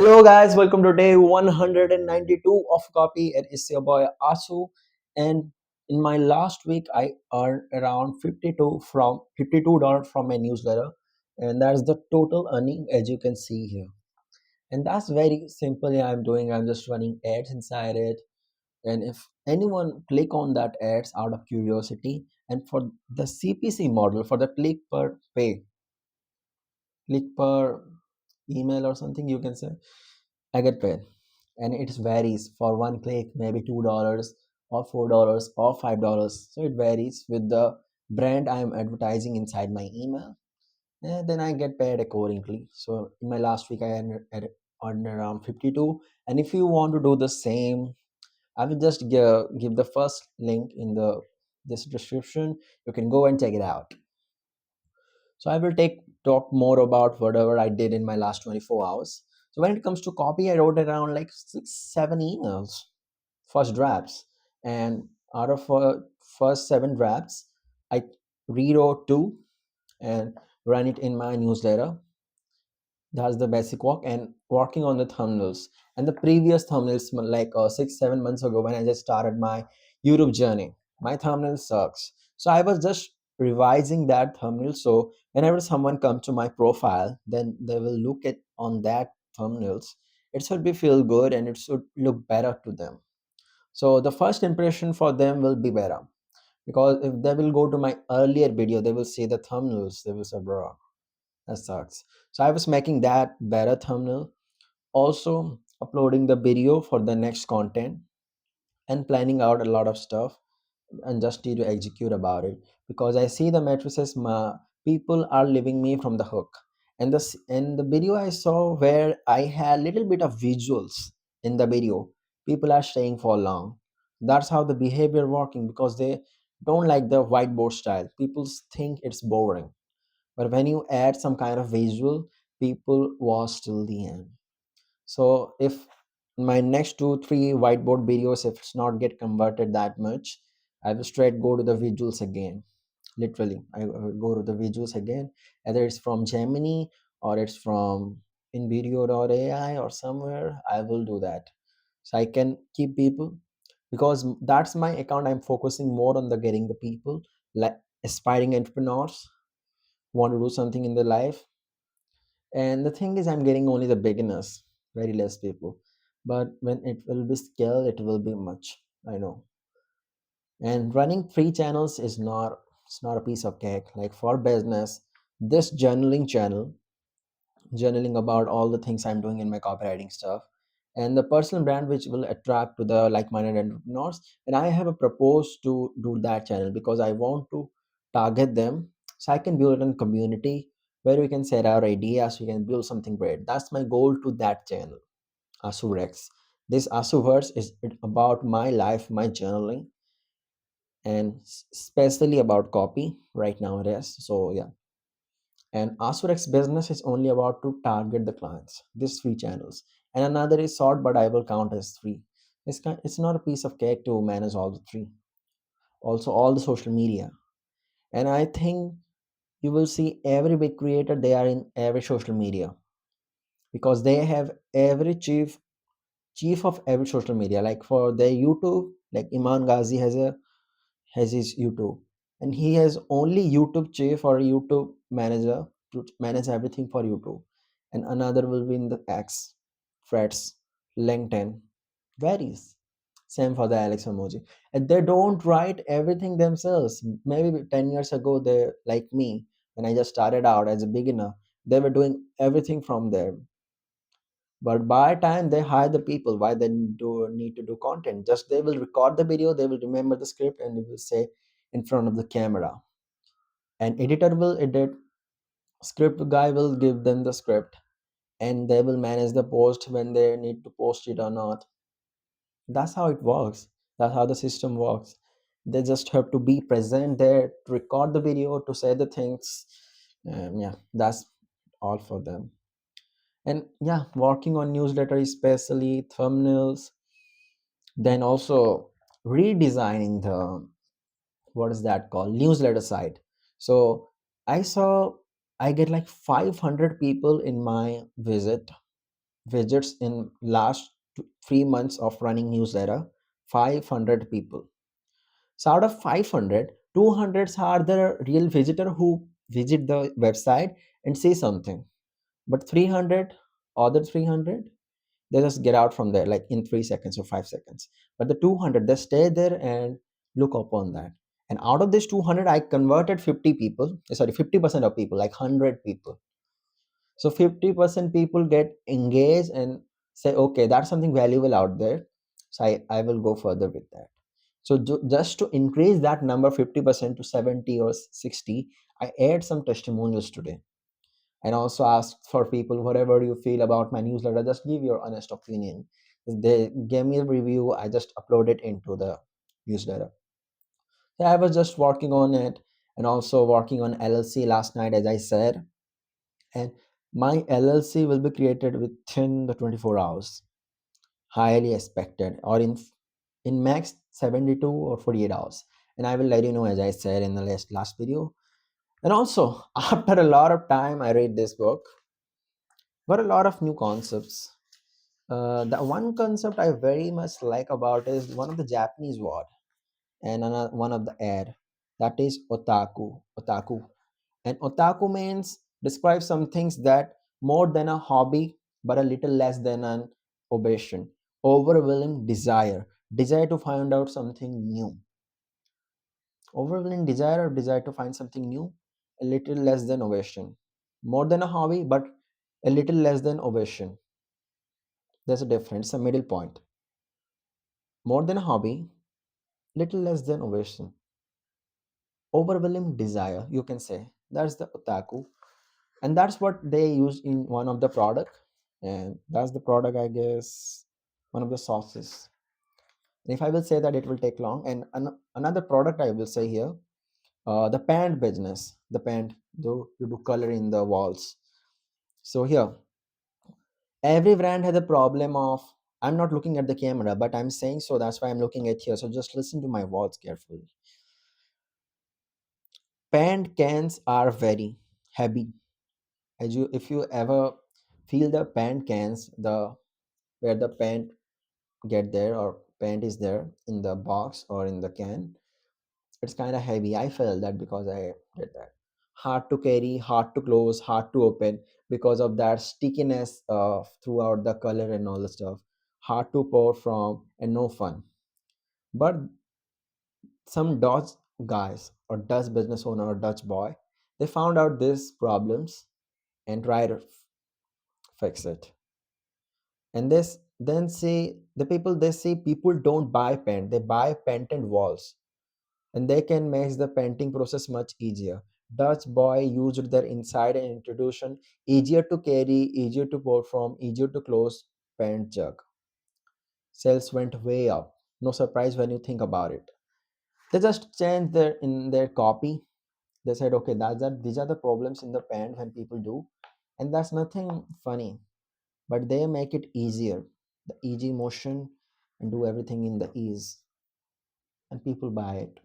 Hello guys, welcome to day 192 of Copy. It is your boy Asu, and in my last week I earned around 52 dollars from my newsletter, and that's the total earning as you can see here. And that's very simply I'm doing. I'm just running ads inside it, and if anyone click on that ads out of curiosity, and for the CPC model for the click per email or something you can say, I get paid, and it varies for one click, maybe $2 or $4 or $5. So it varies with the brand I am advertising inside my email, and then I get paid accordingly. So in my last week, I earned around 52. And if you want to do the same, I will just give the first link in the this description. You can go and check it out. So I will take talk more about whatever I did in my last 24 hours. So when it comes to copy, I wrote around like 6, 7 emails, first drafts, and out of first 7 drafts, I rewrote two and ran it in my newsletter. That's the basic work, and working on the thumbnails. And the previous thumbnails, like 6, 7 months ago, when I just started my YouTube journey, my thumbnail sucks. So I was just revising that thumbnail. So whenever someone comes to my profile, then they will look at on that thumbnails. It should be feel good and it should look better to them. So the first impression for them will be better, because if they will go to my earlier video, they will see the thumbnails. They will say, "Bro, that sucks." So I was making that better thumbnail, also uploading the video for the next content, and planning out a lot of stuff, and just need to execute about it, because I see the matrices. My people are leaving me from the hook, and the video I saw where I had little bit of visuals in the video, people are staying for long. That's how the behavior working, because they don't like the whiteboard style. People think it's boring, but when you add some kind of visual, people watch till the end. So if my next 2 3 whiteboard videos, if it's not get converted that much, I will straight go to the visuals again. Literally, I will go to the visuals again, either it's from Gemini or it's from InVideo.ai or somewhere. I will do that, so I can keep people, because that's my account. I'm focusing more on the getting the people, like aspiring entrepreneurs want to do something in their life. And the thing is, I'm getting only the beginners, very less people. But when it will be scale, it will be much. I know. And running 3 channels is not, it's not a piece of cake. Like for business, this journaling channel, journaling about all the things I'm doing in my copywriting stuff, and the personal brand which will attract to the like-minded entrepreneurs. And I have a proposed to do that channel, because I want to target them, so I can build a community where we can set our ideas, we can build something great. That's my goal to that channel, Asurex. This Asuverse is about my life, my journaling, and especially about copy right now it is. So yeah, and Asurex business is only about to target the clients, these 3 channels. And another is short, but I will count as three. It's not a piece of cake to manage all the three. Also, all the social media. And I think you will see every big creator, they are in every social media, because they have every chief of every social media. Like for their YouTube, like Iman Ghazi has his YouTube, and he has only YouTube chief or YouTube manager to manage everything for YouTube, and another will be in the X, Threads, LinkedIn, varies. Same for the Alex emoji, and they don't write everything themselves. Maybe 10 years ago, they like me when I just started out as a beginner, they were doing everything from there. But by time they hire the people, why they do need to do content? Just they will record the video, they will remember the script, and they will say in front of the camera. An editor will edit, script guy will give them the script, and they will manage the post when they need to post it or not. That's how it works. That's how the system works. They just have to be present there to record the video, to say the things. Yeah, that's all for them. And yeah, working on newsletter, especially thumbnails, then also redesigning the, what is that called, newsletter site. So I saw I get like 500 people in my visits in last 3 months of running newsletter, 500 people. So out of 500, 200 are the real visitor who visit the website and say something. But 300, other 300, they just get out from there like in 3 seconds or 5 seconds. But the 200, they stay there and look upon that. And out of this 200, I converted 50 people, sorry, 50% of people, like 100 people. So 50% people get engaged and say, okay, that's something valuable out there. So I will go further with that. So just to increase that number 50% to 70 or 60, I add some testimonials today and also ask for people, whatever you feel about my newsletter, just give your honest opinion. They gave me a review, I just upload it into the newsletter. So I was just working on it and also working on LLC last night, as I said. And my LLC will be created within the 24 hours, highly expected, or in max 72 or 48 hours. And I will let you know, as I said in the last video. And also, after a lot of time, I read this book, got a lot of new concepts. The one concept I very much like about is one of the Japanese word and another one of the air, that is otaku. Otaku. And otaku means describes some things that more than a hobby, but a little less than an obsession. Overwhelming desire, desire to find out something new. Overwhelming desire or desire to find something new, a little less than obsession. More than a hobby, but a little less than obsession. There's a difference, a middle point. More than a hobby, little less than obsession. Overwhelming desire, you can say. That's the otaku. And that's what they use in one of the product. And that's the product, I guess, one of the sauces. And if I will say that, it will take long. And another product I will say here, the paint business. The paint, though you do color in the walls. So here, every brand has a problem of, I'm not looking at the camera, but I'm saying so, that's why I'm looking at here. So just listen to my words carefully. Paint cans are very heavy. As you, if you ever feel the paint cans, the where the paint get there or paint is there in the box or in the can, it's kind of heavy. I felt that because I did that. Hard to carry, hard to close, hard to open because of that stickiness throughout the color and all the stuff. Hard to pour from and no fun. But some Dutch guys or Dutch business owner or Dutch boy, they found out these problems and tried to fix it. And this then say the people, they say people don't buy paint, they buy painted walls, and they can make the painting process much easier. Dutch boy used their inside and introduction, easier to carry, easier to pour from, easier to close paint jug. Sales went way up. No surprise when you think about it. They just changed their in their copy. They said, okay, that's that. These are the problems in the paint when people do, and that's nothing funny. But they make it easier, the easy motion, and do everything in the ease, and people buy it.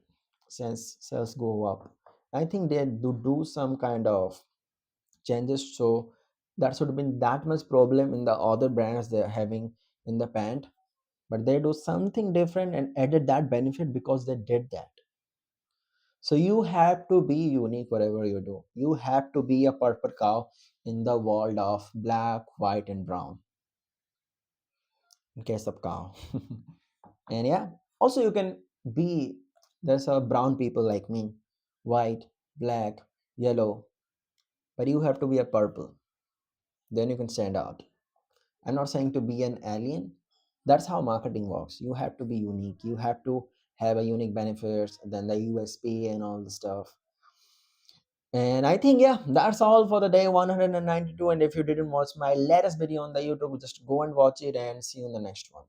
Since sales go up, I think they do some kind of changes, so that should have been that much problem in the other brands they're having in the pant, but they do something different and added that benefit because they did that. So you have to be unique whatever you do. You have to be a purple cow in the world of black, white, and brown, in case of cow. And yeah, also you can be, there's a brown people like me, white, black, yellow, but you have to be a purple, then you can stand out. I'm not saying to be an alien. That's how marketing works. You have to be unique, you have to have a unique benefits, then the USP and all the stuff. And I think, yeah, that's all for the day 192. And if you didn't watch my latest video on the YouTube, just go and watch it and see you in the next one.